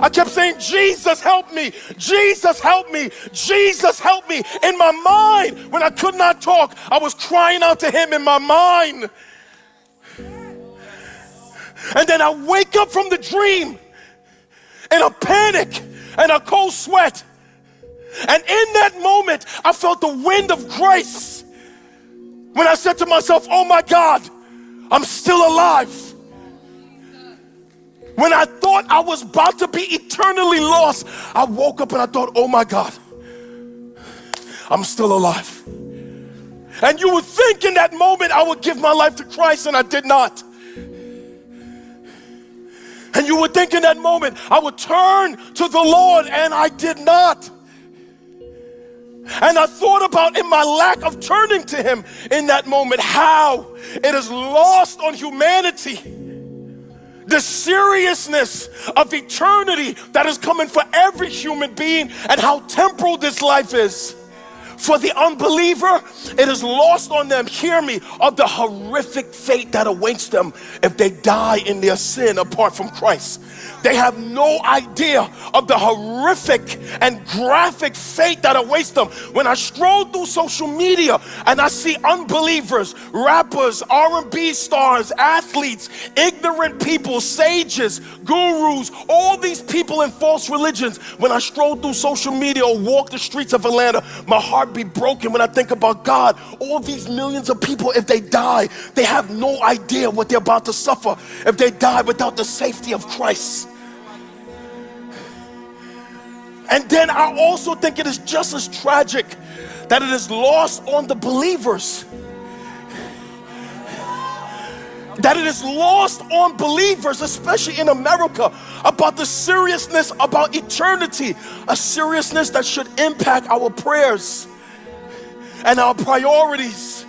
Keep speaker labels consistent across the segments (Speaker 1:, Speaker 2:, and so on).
Speaker 1: I kept saying, Jesus, help me. Jesus, help me. Jesus, help me. In my mind, when I could not talk, I was crying out to him in my mind. And then I wake up from the dream in a panic and a cold sweat. And in that moment, I felt the wind of grace when I said to myself, oh my God, I'm still alive. When I thought I was about to be eternally lost, I woke up and I thought, oh my God, I'm still alive. And you would think in that moment I would give my life to Christ, and I did not. And you would think in that moment I would turn to the Lord, and I did not. And I thought about, in my lack of turning to him in that moment, how it is lost on humanity. The seriousness of eternity that is coming for every human being, and how temporal this life is. For the unbeliever, it is lost on them, hear me, of the horrific fate that awaits them if they die in their sin apart from Christ. They have no idea of the horrific and graphic fate that awaits them. When I stroll through social media and I see unbelievers, rappers, R&B stars, athletes, ignorant people, sages, gurus, all these people in false religions, when I stroll through social media or walk the streets of Atlanta, my heart be broken when I think about God. All these millions of people, if they die, they have no idea what they're about to suffer if they die without the safety of Christ. And then I also think it is just as tragic that it is lost on the believers. That it is lost on believers, especially in America, about the seriousness about eternity, a seriousness that should impact our prayers and our priorities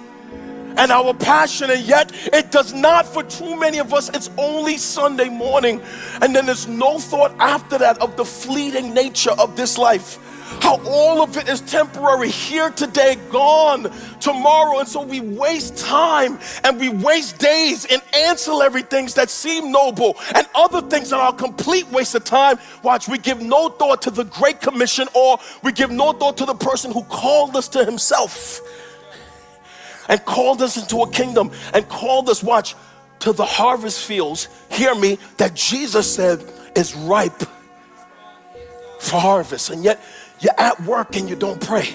Speaker 1: and our passion, and yet it does not. For too many of us, it's only Sunday morning, and then there's no thought after that of the fleeting nature of this life, how all of it is temporary, here today, gone tomorrow. And so we waste time and we waste days in ancillary things that seem noble, and other things that are a complete waste of time. Watch, we give no thought to the Great Commission, or we give no thought to the person who called us to himself and called us into a kingdom and called us, watch, to the harvest fields, hear me, that Jesus said is ripe for harvest. And yet you're at work and you don't pray.